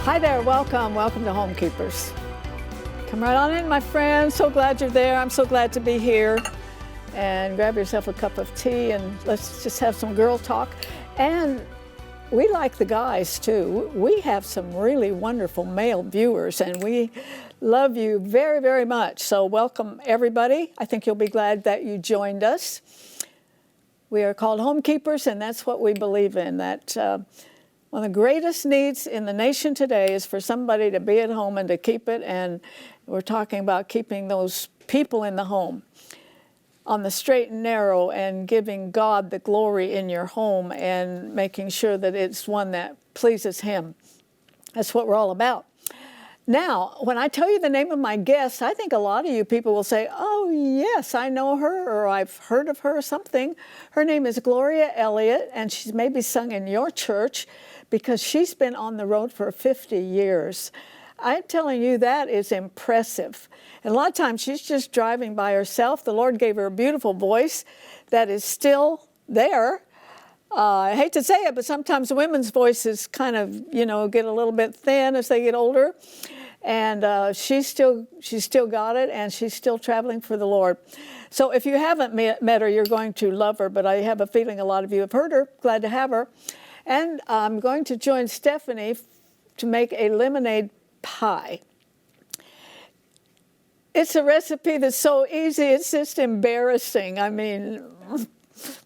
Hi there, welcome to Homekeepers. Come right on in, my friend. So glad you're there. I'm so glad to be here. And grab yourself a cup of tea and let's just have some girl talk. And we like the guys too. We have some really wonderful male viewers and we love you very, very much. So welcome everybody. I think you'll be glad that you joined us. We are called Homekeepers and that's what we believe in, that one of the greatest needs in the nation today is for somebody to be at home and to keep it, and we're talking about keeping those people in the home on the straight and narrow and giving God the glory in your home and making sure that it's one that pleases Him. That's what we're all about. Now, when I tell you the name of my guest, I think a lot of you people will say, oh, yes, I know her, or I've heard of her or something. Her name is Gloria Elliott, and she's maybe sung in your church because she's been on the road for 50 years. I'm telling you, that is impressive. And a lot of times she's just driving by herself. The Lord gave her a beautiful voice that is still there. I hate to say it, but sometimes women's voices kind of, get a little bit thin as they get older. And she's still got it, and she's still traveling for the Lord. So if you haven't met her, you're going to love her, but I have a feeling a lot of you have heard her. Glad to have her. And I'm going to join Stephanie to make a lemonade pie. It's a recipe that's so easy, it's just embarrassing. I mean,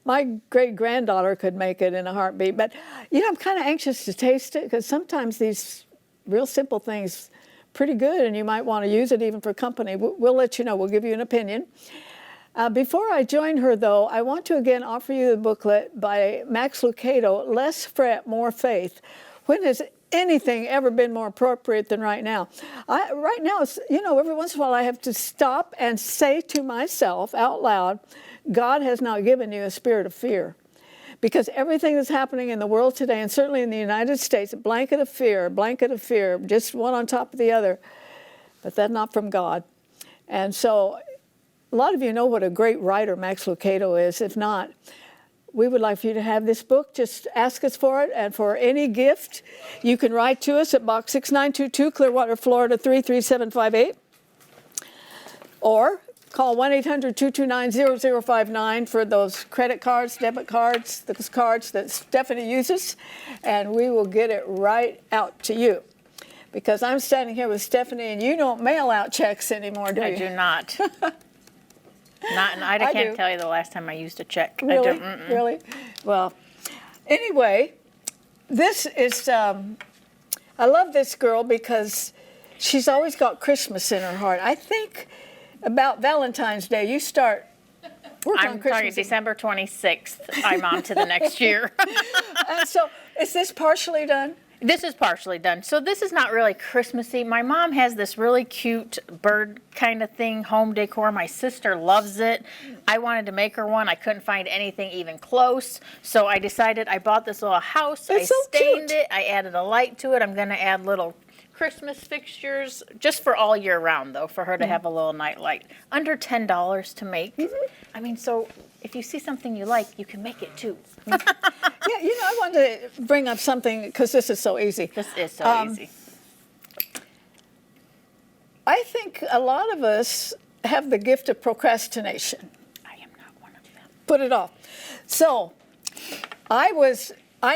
my great-granddaughter could make it in a heartbeat. But, I'm kind of anxious to taste it because sometimes these real simple things pretty good, and you might want to use it even for company. We'll let you know. We'll give you an opinion. Before I join her, though, I want to again offer you the booklet by Max Lucado, Less Fret, More Faith. When has anything ever been more appropriate than right now? Right now, every once in a while I have to stop and say to myself out loud, God has not given you a spirit of fear. Because everything that's happening in the world today, and certainly in the United States, a blanket of fear, just one on top of the other. But that's not from God. And so a lot of you know what a great writer Max Lucado is. If not, we would like for you to have this book. Just ask us for it. And for any gift, you can write to us at Box 6922, Clearwater, Florida 33758. Or call 1-800-229-0059 for those credit cards, debit cards, those cards that Stephanie uses, and we will get it right out to you. Because I'm standing here with Stephanie, and you don't mail out checks anymore, do you? I do not. I can't tell you the last time I used a check. Really? I don't, Really? Well, anyway, this is, I love this girl because she's always got Christmas in her heart. I think about Valentine's Day, you start working on Christmas. I'm talking December 26th. I'm on to the next year. So is this partially done? This is partially done. So this is not really Christmassy. My mom has this really cute bird kind of thing, home decor. My sister loves it. I wanted to make her one. I couldn't find anything even close. So I decided, I bought this little house. It's so stained cute. it. I added a light to it. I'm going to add little Christmas fixtures, just for all year round, though, for her to have a little night light. Under $10 to make. I mean, so if you see something you like, you can make it, too. Yeah, I wanted to bring up something, because this is so easy. This is so easy. I think a lot of us have the gift of procrastination. I am not one of them. Put it off. So I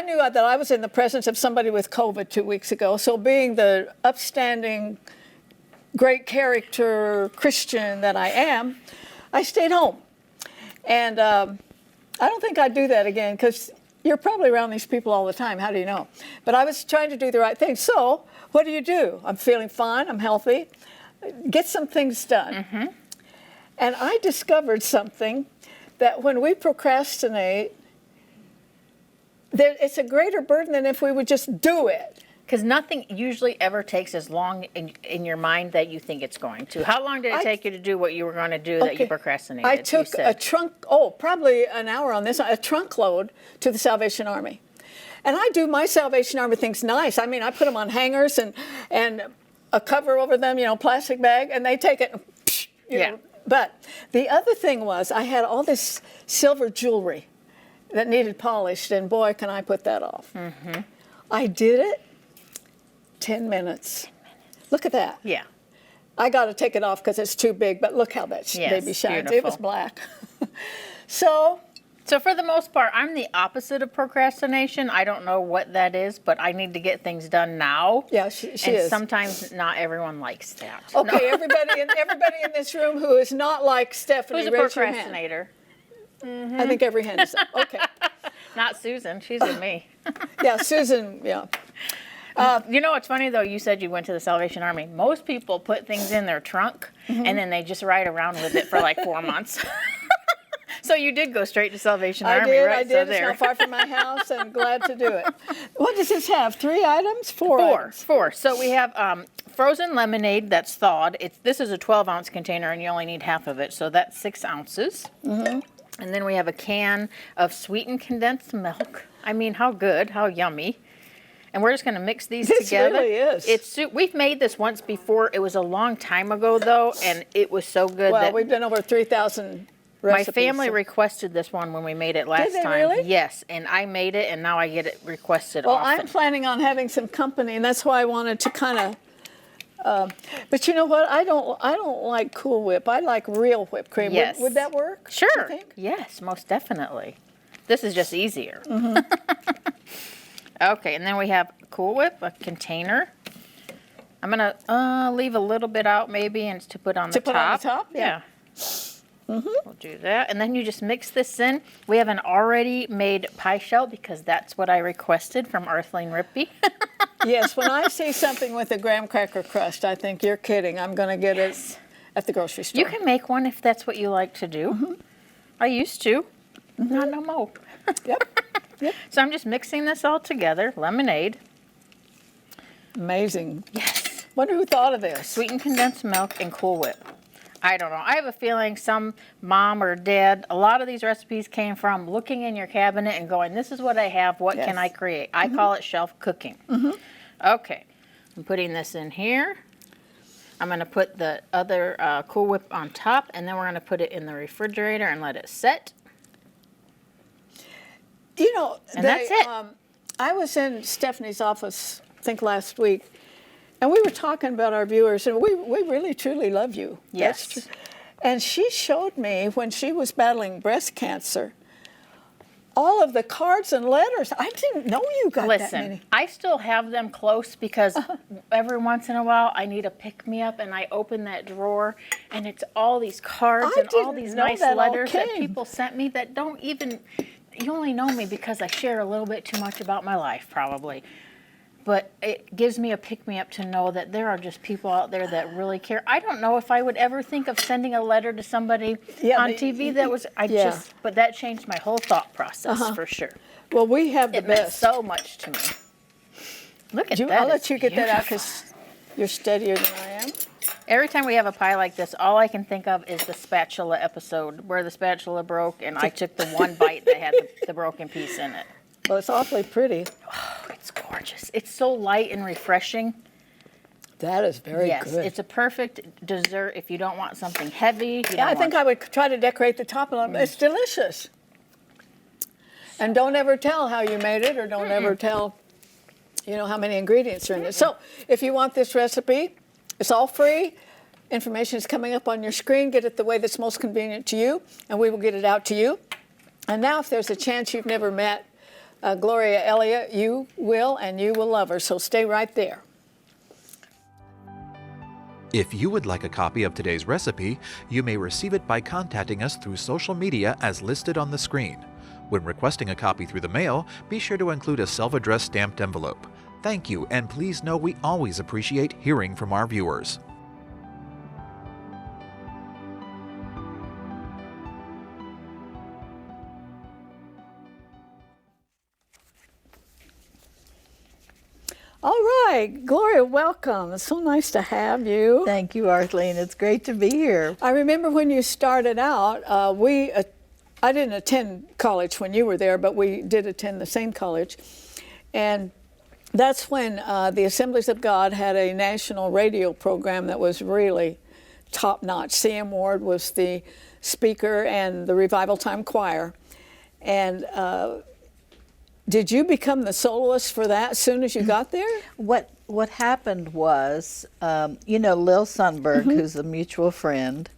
knew that I was in the presence of somebody with COVID 2 weeks ago. So being the upstanding, great character Christian that I am, I stayed home. And I don't think I'd do that again because you're probably around these people all the time. How do you know? But I was trying to do the right thing. So what do? I'm feeling fine. I'm healthy. Get some things done. And I discovered something that when we procrastinate, it's a greater burden than if we would just do it. Because nothing usually ever takes as long in your mind that you think it's going to. How long did it take you to do what you were going to do that you procrastinated? I took a probably an hour on this, a trunk load to the Salvation Army. And I do my Salvation Army things nice. I mean, I put them on hangers and a cover over them, plastic bag, and they take it. Know. But the other thing was I had all this silver jewelry that needed polished, and boy, can I put that off. I did it. 10 minutes. Look at that. Yeah. I got to take it off because it's too big, but look how that Yes, baby shines. It beautiful. was black. So for the most part, I'm the opposite of procrastination. I don't know what that is, but I need to get things done now. yeah, she And is. sometimes not everyone likes that. Okay, everybody in this room who is not like Stephanie, Who's a raise your hand. procrastinator? I think every hand is up. Okay. Not Susan. She's with me. Yeah, Susan, yeah. You know what's funny though? You said you went to the Salvation Army. Most people put things in their trunk and then they just ride around with it for like 4 months. So you did go straight to Salvation Army, right? I did. So It's there. not far from my house and glad to do it. What does this have? 3 items? 4 items? Four. So we have frozen lemonade that's thawed. This is a 12-ounce container and you only need half of it. So that's 6 ounces. Mm-hmm. And then we have a can of sweetened condensed milk. I mean, how good, how yummy. And we're just going to mix these together. This really is. We've made this once before. It was a long time ago, though, and it was so good. Well, that we've done over 3,000 my recipes. family requested this one when we made it last they time. really? Yes, and I made it, and now I get it requested Well, often. I'm planning on having some company, and that's why I wanted to kind of. But you know what? I don't like Cool Whip. I like real whipped cream. Yes. Would that work? Sure. You think? Yes, most definitely. This is just easier. Mm-hmm. Okay, and then we have Cool Whip, a container. I'm going to leave a little bit out maybe and to put on the top. To put on the top? Yeah. Mm-hmm. We'll do that. And then you just mix this in. We have an already made pie shell because that's what I requested from Arthelene Rippy. Yes, when I see something with a graham cracker crust, I think you're kidding. I'm going to get it at the grocery store. You can make one if that's what you like to do. Mm-hmm. I used to. Not no more. Yep. So I'm just mixing this all together. Lemonade. Amazing. Yes. Wonder who thought of this. Sweetened condensed milk and Cool Whip. I don't know. I have a feeling some mom or dad, a lot of these recipes came from looking in your cabinet and going, this is what I have. What can I create? I call it shelf cooking. Okay. I'm putting this in here. I'm going to put the other Cool Whip on top, and then we're going to put it in the refrigerator and let it set. You know, that's it. I was in Stephanie's office, I think last week, and we were talking about our viewers, and we really, truly love you. Yes. That's true. And she showed me when she was battling breast cancer, all of the cards and letters. I didn't know you got that Listen, many. I still have them close because every once in a while I need a pick-me-up and I open that drawer and it's all these cards I and all didn't these know nice that all letters that came. people sent me that don't even, you only know me because I share a little bit too much about my life probably. But it gives me a pick-me-up to know that there are just people out there that really care. I don't know if I would ever think of sending a letter to somebody on TV that was, but that changed my whole thought process for sure. Well, we have the It meant best. so much to me. Look at that. I'll let it's you get that out beautiful. because you're steadier than I am. Every time we have a pie like this, all I can think of is the spatula episode where the spatula broke and I took the one bite that had the broken piece in it. Well, it's awfully pretty. Oh, it's gorgeous. It's so light and refreshing. That is very Yes, good. it's a perfect dessert if you don't want something heavy. Yeah, I think I would try to decorate the top a little. It's delicious. And don't ever tell how you made it, or don't ever tell, how many ingredients are in it. So if you want this recipe, it's all free. Information is coming up on your screen. Get it the way that's most convenient to you, and we will get it out to you. And now if there's a chance you've never met Gloria Elliott, you will, and you will love her. So stay right there. If you would like a copy of today's recipe, you may receive it by contacting us through social media as listed on the screen. When requesting a copy through the mail, be sure to include a self-addressed stamped envelope. Thank you, and please know we always appreciate hearing from our viewers. All right, Gloria, welcome. It's so nice to have you. Thank you, Arthelene. It's great to be here. I remember when you started out, I didn't attend college when you were there, but we did attend the same college. And that's when the Assemblies of God had a national radio program that was really top-notch. C.M. Ward was the speaker and the Revival Time Choir. And Did you become the soloist for that as soon as you got there? What happened was, Lil Sundberg, who's a mutual friend,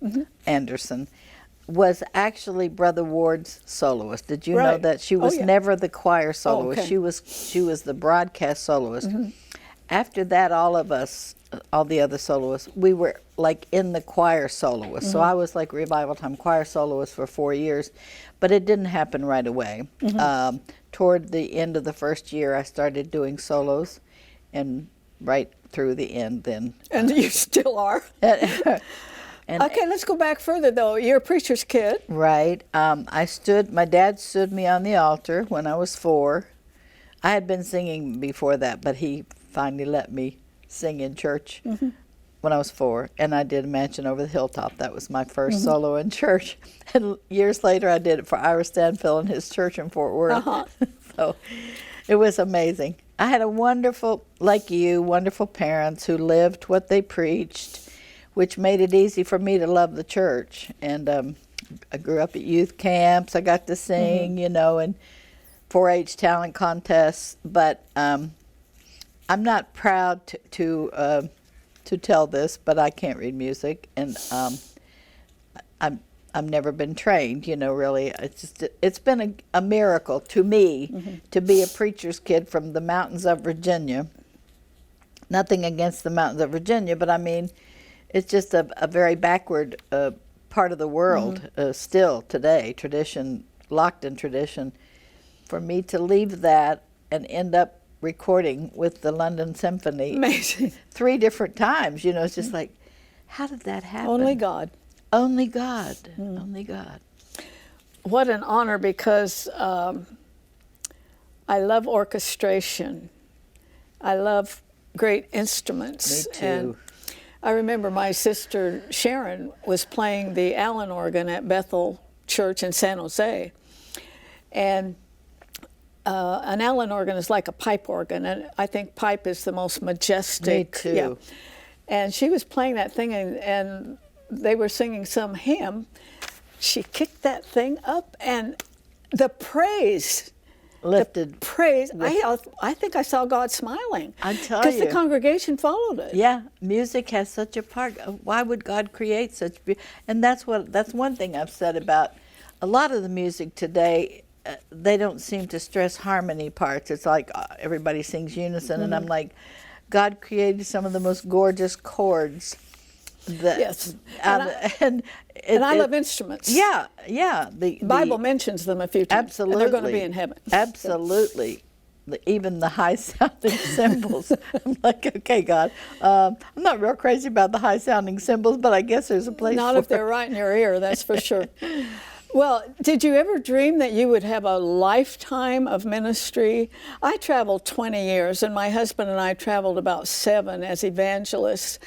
Anderson, was actually Brother Ward's soloist. Did you know Right. that? She Oh, was yeah. never the choir soloist. okay. She was the broadcast soloist. After that, all of us, all the other soloists, we were like in the choir soloist. So I was like Revival Time choir soloist for 4 years, but it didn't happen right away. Toward the end of the first year, I started doing solos, and right through the end then. And you still are. And Okay, let's go back further though. You're a preacher's kid. right, my dad stood me on the altar when I was 4. I had been singing before that, but he finally let me sing in church when I was 4, and I did Mansion Over the Hilltop. That was my first solo in church. And years later, I did it for Ira Stanfield and his church in Fort Worth. So it was amazing. I had a wonderful, like you, wonderful parents who lived what they preached, which made it easy for me to love the church. And I grew up at youth camps. I got to sing, and 4-H talent contests. But I'm not proud to tell this, but I can't read music, and I've never been trained. Really, it's been a miracle to me to be a preacher's kid from the mountains of Virginia. Nothing against the mountains of Virginia, but I mean, it's just a very backward part of the world still today. Tradition, locked in tradition. For me to leave that and end up recording with the London Symphony Amazing. 3 different times, it's just like, how did that happen? Only God. Only God. Only God. What an honor, because I love orchestration. I love great instruments. Me too. And I remember my sister Sharon was playing the Allen organ at Bethel Church in San Jose. And an Allen organ is like a pipe organ, and I think pipe is the most majestic. Me too. Yeah. And she was playing that thing, and they were singing some hymn. She kicked that thing up, and the praise, Lifted. I think I saw God smiling. I tell Because the you. congregation followed it. Yeah, music has such a part. Why would God create such? And that's one thing I've said about a lot of the music today. They don't seem to stress harmony parts. It's like everybody sings unison, and I'm like, God created some of the most gorgeous chords. Yes. And I love instruments. Yeah, yeah. The Bible mentions them a few times. Absolutely. And they're going to be in heaven. Absolutely. Even the high-sounding cymbals. I'm like, okay, God. I'm not real crazy about the high-sounding cymbals, but I guess there's a place Not for if they're right in your ear, that's for sure. Well, did you ever dream that you would have a lifetime of ministry? I traveled 20 years, and my husband and I traveled about 7 as evangelists.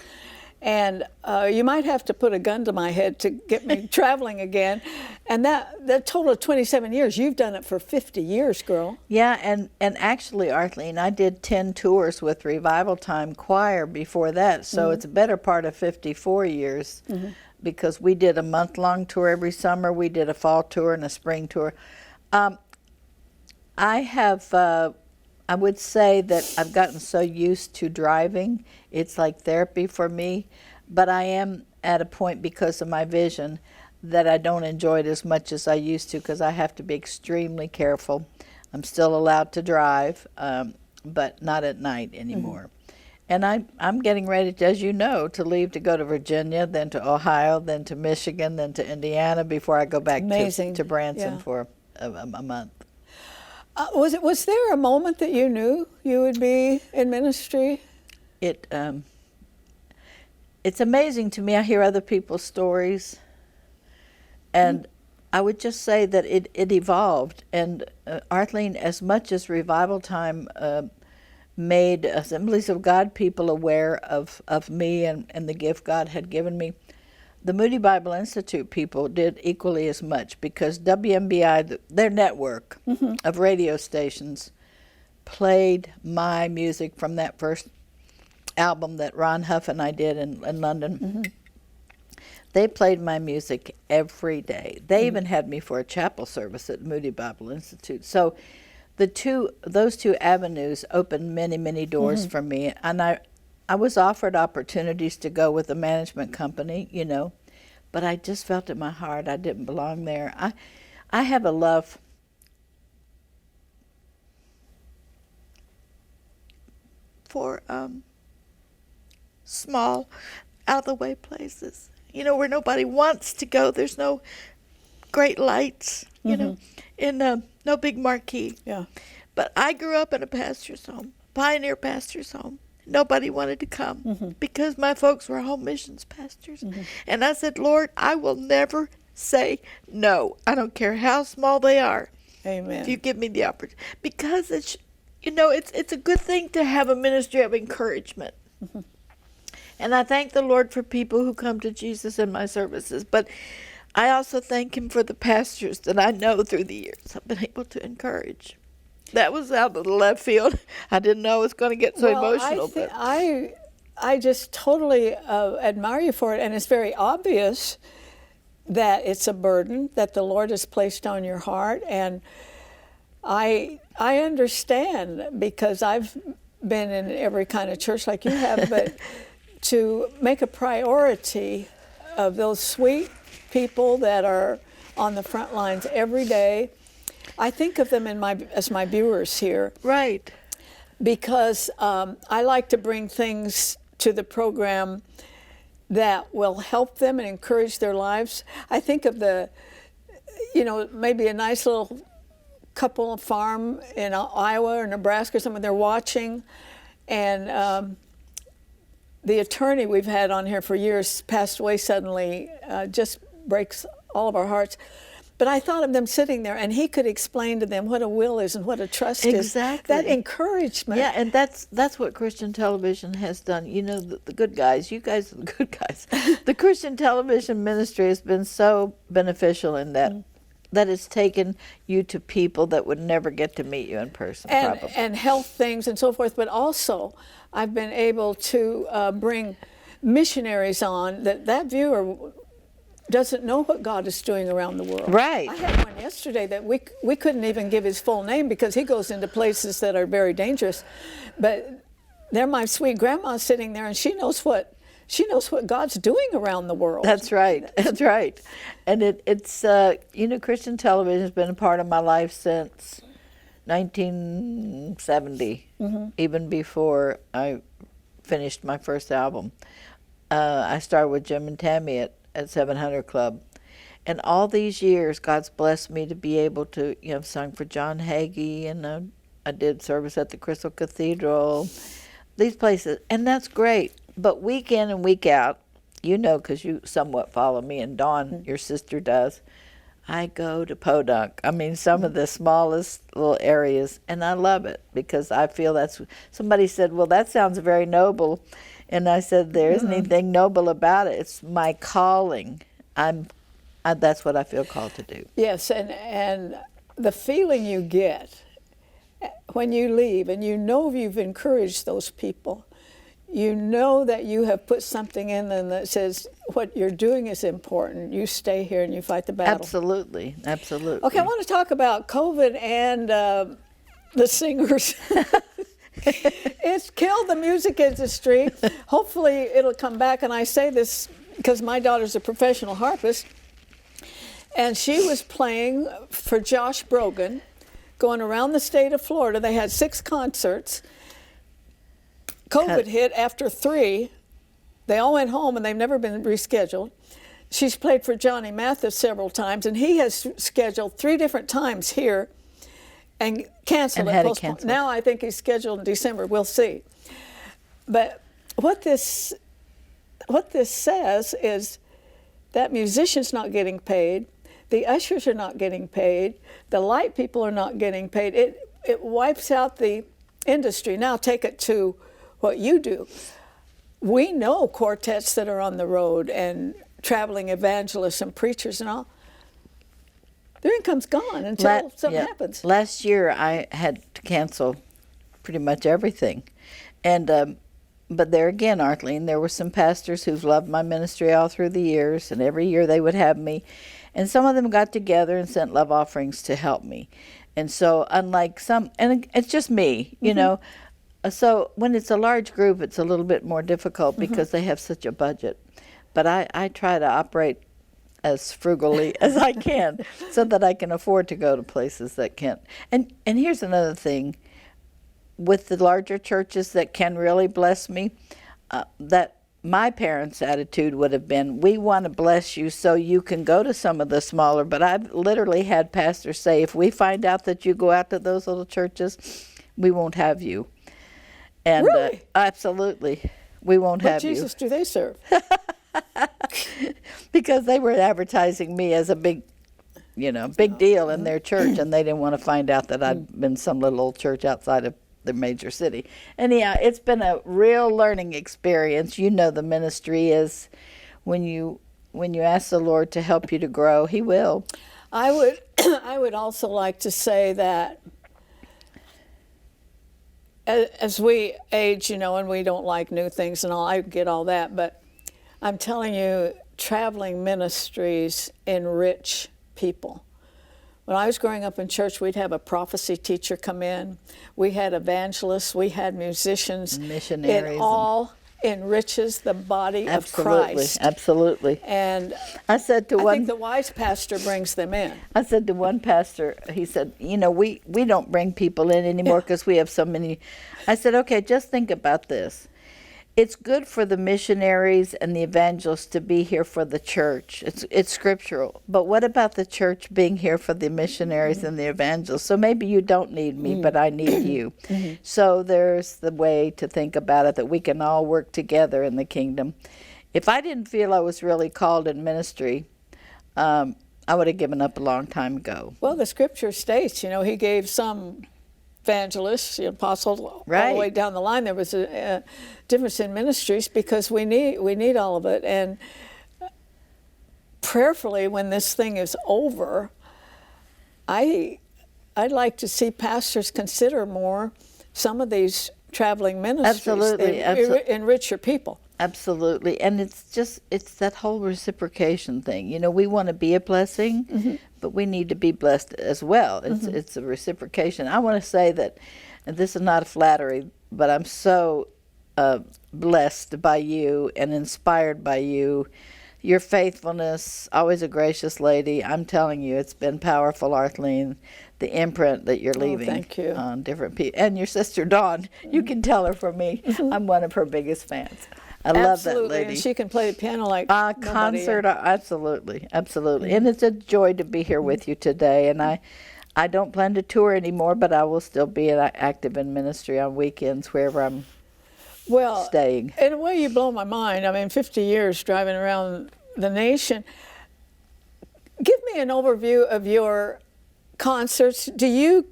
And you might have to put a gun to my head to get me traveling again. And that total of 27 years, you've done it for 50 years, girl. Yeah, and actually, Arthelene, I did 10 tours with Revival Time Choir before that, so it's a better part of 54 years, because we did a month-long tour every summer. We did a fall tour and a spring tour. I would say that I've gotten so used to driving, it's like therapy for me, but I am at a point, because of my vision, that I don't enjoy it as much as I used to, because I have to be extremely careful. I'm still allowed to drive, but not at night anymore. And I'm getting ready, as you know, to leave to go to Virginia, then to Ohio, then to Michigan, then to Indiana, before I go back to Branson for a month. Was there a moment that you knew you would be in ministry? It's amazing to me. I hear other people's stories, and I would just say that it evolved. And Arthelene, as much as Revival Time made Assemblies of God people aware of me and the gift God had given me, the Moody Bible Institute people did equally as much, because WMBI, their network of radio stations, played my music from that first album that Ron Huff and I did in London. They played my music every day. They even had me for a chapel service at Moody Bible Institute. So those two avenues opened many, many doors for me. And I was offered opportunities to go with a management company, you know, but I just felt in my heart I didn't belong there. I have a love for small, out-of-the-way places, you know, where nobody wants to go. There's no great lights, you know, and no big marquee. Yeah. But I grew up in a pastor's home, pioneer pastor's home. Nobody wanted to come because my folks were home missions pastors. And I said, Lord, I will never say no. I don't care how small they are. Amen. If you give me the opportunity. Because it's, you know, it's a good thing to have a ministry of encouragement. And I thank the Lord for people who come to Jesus in my services. But I also thank him for the pastors that I know through the years I've been able to encourage. That was out of the left field. I didn't know it was going to get so emotional. I just totally admire you for it, and it's very obvious that it's a burden that the Lord has placed on your heart, and I understand because I've been in every kind of church like you have, but to make a priority of those sweet people that are on the front lines every day. I think of them as my viewers here. Right. Because I like to bring things to the program that will help them and encourage their lives. I think of maybe a nice little couple farm in Iowa or Nebraska or somewhere they're watching, and the attorney we've had on here for years passed away suddenly. Just breaks all of our hearts. But I thought of them sitting there, and he could explain to them what a will is and what a trust is. Exactly. That encouragement. Yeah, and that's what Christian television has done. You know, the good guys, you guys are the good guys. The Christian television ministry has been so beneficial in that it's taken you to people that would never get to meet you in person, probably. And health things and so forth. But also, I've been able to bring missionaries on that viewer doesn't know what God is doing around the world. Right. I had one yesterday that we couldn't even give his full name because he goes into places that are very dangerous. But there my sweet grandma sitting there, and she knows what God's doing around the world. That's right. That's right. And it's Christian television has been a part of my life since 1970, even before I finished my first album. I started with Jim and Tammy at 700 Club. And all these years, God's blessed me to be able to, I've sung for John Hagee, and I did service at the Crystal Cathedral, these places, and that's great. But week in and week out, because you somewhat follow me, and Dawn, your sister, does, I go to Podunk. I mean, some of the smallest little areas, and I love it because I feel somebody said, well, that sounds very noble. And I said, there isn't anything noble about it. It's my calling. That's what I feel called to do. Yes, and the feeling you get when you leave, and you've encouraged those people, you know that you have put something in them that says what you're doing is important. You stay here and you fight the battle. Absolutely, absolutely. Okay, I want to talk about COVID and the singers. It's killed the music industry. Hopefully it'll come back, and I say this because my daughter's a professional harpist, and she was playing for Josh Brogan, going around the state of Florida. They had 6 concerts. COVID hit after 3. They all went home, and they've never been rescheduled. She's played for Johnny Mathis several times, and he has scheduled 3 different times here and canceled it. Now I think he's scheduled in December. We'll see. But what this says is that musicians not getting paid, the ushers are not getting paid, the light people are not getting paid. It wipes out the industry. Now take it to what you do. We know quartets that are on the road and traveling evangelists and preachers and all. Their income's gone until something happens. Last year I had to cancel pretty much everything. And but there again, Arthelene, there were some pastors who've loved my ministry all through the years, and every year they would have me. And some of them got together and sent love offerings to help me. And so unlike some, and it's just me, you know, so when it's a large group, it's a little bit more difficult because they have such a budget. But I try to operate as frugally as I can so that I can afford to go to places that can't. And here's another thing. With the larger churches that can really bless me, that my parents' attitude would have been, we want to bless you so you can go to some of the smaller, but I've literally had pastors say, if we find out that you go out to those little churches, we won't have you. And Really? Absolutely, we won't What have Jesus do they serve? because they were advertising me as a big deal in their church, and they didn't want to find out that I'd been some little old church outside of the major city. Anyhow, it's been a real learning experience. You know, the ministry is when you ask the Lord to help you to grow, He will. I would also like to say that as we age, you know, and we don't like new things and all, I get all that, but I'm telling you, traveling ministries enrich people. When I was growing up in church, we'd have a prophecy teacher come in. We had evangelists. We had musicians. Missionaries. It all enriches the body of Christ. Absolutely. And I said to I think the wise pastor brings them in. I said to one pastor, he said, you know, we don't bring people in anymore because we have so many. I said, okay, just think about this. It's good for the missionaries and the evangelists to be here for the church. It's scriptural. But what about the church being here for the missionaries and the evangelists? So maybe you don't need me, but I need you. So there's the way to think about it, that we can all work together in the kingdom. If I didn't feel I was really called in ministry, I would have given up a long time ago. Well, the scripture states, you know, He gave some evangelists, the apostles, all the way down the line. There was a difference in ministries because we need all of it. And prayerfully, when this thing is over, I'd like to see pastors consider more some of these traveling ministries. Absolutely. Enrich your people. Absolutely. And it's that whole reciprocation thing. You know, we want to be a blessing, but we need to be blessed as well. It's a reciprocation. I want to say that, and this is not a flattery, but I'm so blessed by you and inspired by you. Your faithfulness, always a gracious lady. I'm telling you, it's been powerful, Arthelene. The imprint that you're leaving thank you. On different people. And your sister, Dawn, you can tell her from me. I'm one of her biggest fans. I love that lady. And she can play the piano like concert. Absolutely. And it's a joy to be here with you today. And I don't plan to tour anymore, but I will still be active in ministry on weekends wherever I'm staying. In a way, you blow my mind. I mean, 50 years driving around the nation. Give me an overview of your concerts. Do you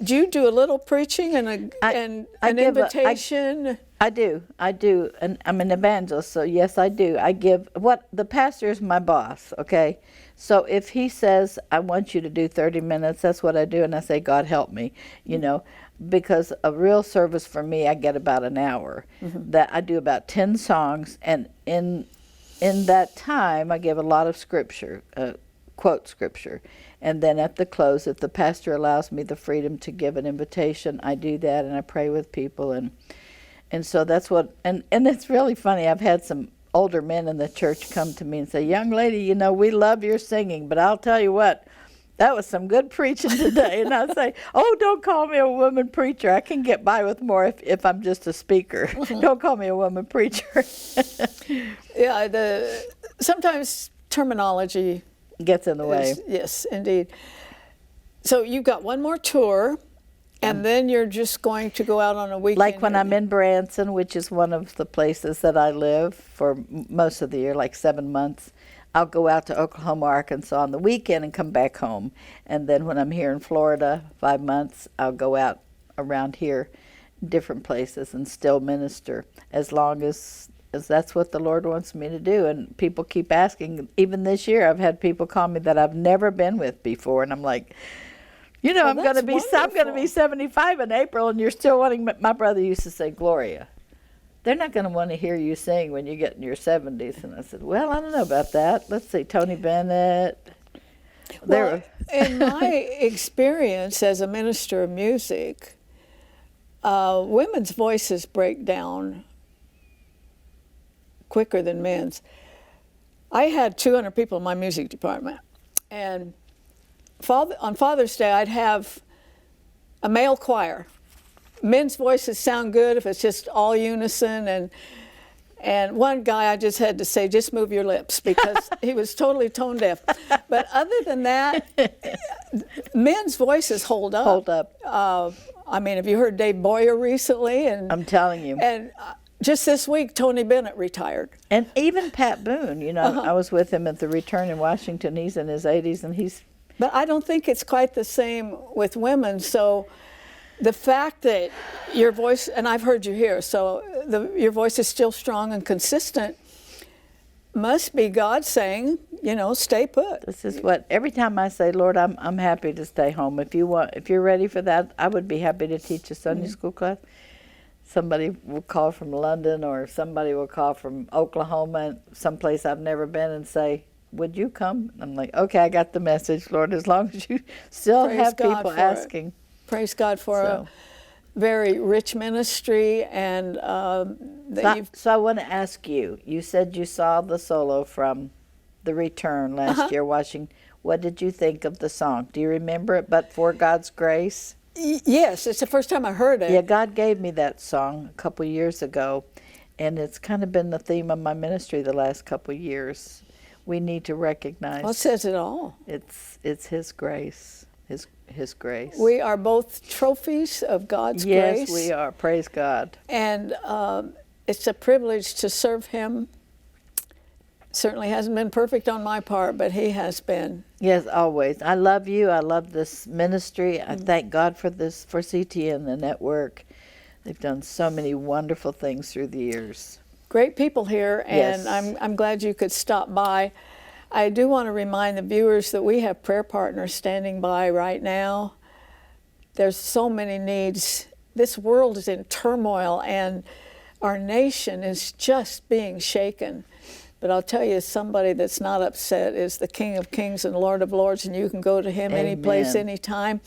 do a little preaching and an invitation? I do, and I'm an evangelist, so yes, I do. I give the pastor is my boss, okay? So if he says, I want you to do 30 minutes, that's what I do, and I say, God help me, you know, because a real service for me, I get about an hour. That I do about 10 songs, and in that time, I give a lot of scripture, quote scripture. And then at the close, if the pastor allows me the freedom to give an invitation, I do that, and I pray with people, and so that's what, and it's really funny. I've had some older men in the church come to me and say, young lady, you know, we love your singing, but I'll tell you what, that was some good preaching today. And I say, oh, don't call me a woman preacher. I can get by with more if I'm just a speaker. Don't call me a woman preacher. Yeah, sometimes terminology gets in the way. Yes, indeed. So you've got one more tour. And then you're just going to go out on a weekend? Like when I'm in Branson, which is one of the places that I live for most of the year, like 7 months, I'll go out to Oklahoma, Arkansas on the weekend and come back home. And then when I'm here in Florida, 5 months, I'll go out around here, different places, and still minister as long as that's what the Lord wants me to do. And people keep asking. Even this year, I've had people call me that I've never been with before, and I'm like, you know, I'm going to be 75 in April, and you're still wanting. My brother used to say, Gloria, they're not going to want to hear you sing when you get in your 70s. And I said, well, I don't know about that. Let's see, Tony Bennett, Well, in my experience as a minister of music, women's voices break down quicker than men's. I had 200 people in my music department, and on Father's Day, I'd have a male choir. Men's voices sound good if it's just all unison, and one guy I just had to say, just move your lips, because he was totally tone deaf. But other than that, men's voices hold up. Hold up. I mean, have you heard Dave Boyer recently? And I'm telling you. And just this week, Tony Bennett retired. And even Pat Boone, you know, I was with him at the return in Washington. He's in his 80s, and he's... But I don't think it's quite the same with women. So the fact that your voice, and I've heard you here, so your voice is still strong and consistent, must be God saying, you know, stay put. This is what, every time I say, Lord, I'm happy to stay home. If you're ready for that, I would be happy to teach a Sunday school class. Somebody will call from London, or somebody will call from Oklahoma, someplace I've never been, and say, would you come? I'm like, okay, I got the message, Lord, as long as you still have people asking. Praise God for a very rich ministry. And so I want to ask you, you said you saw the solo from The Return last year watching. What did you think of the song? Do you remember it, But For God's Grace? Yes, it's the first time I heard it. Yeah, God gave me that song a couple years ago, and it's kind of been the theme of my ministry the last couple years. We need to recognize. Well, it says it all. It's His grace, His grace. We are both trophies of God's Yes, grace. we are. Praise God. And it's a privilege to serve Him. Certainly hasn't been perfect on my part, but He has been. Yes, always. I love you. I love this ministry. I thank God for this, for CTN, the network. They've done so many wonderful things through the years. Great people here, and Yes. I'm glad you could stop by. I do want to remind the viewers that we have prayer partners standing by right now. There's so many needs. This world is in turmoil, and our nation is just being shaken. But I'll tell you, somebody that's not upset is the King of Kings and Lord of Lords, and you can go to Him any place, anytime.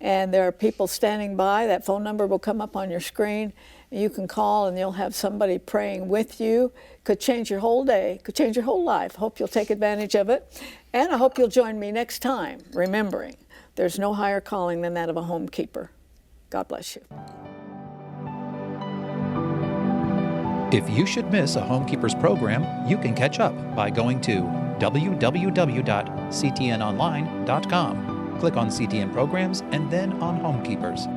And there are people standing by. That phone number will come up on your screen. You can call, and you'll have somebody praying with you. Could change your whole day, could change your whole life. Hope you'll take advantage of it. And I hope you'll join me next time, remembering there's no higher calling than that of a homekeeper. God bless you. If you should miss a Homekeepers program, you can catch up by going to www.ctnonline.com. Click on CTN Programs and then on Homekeepers.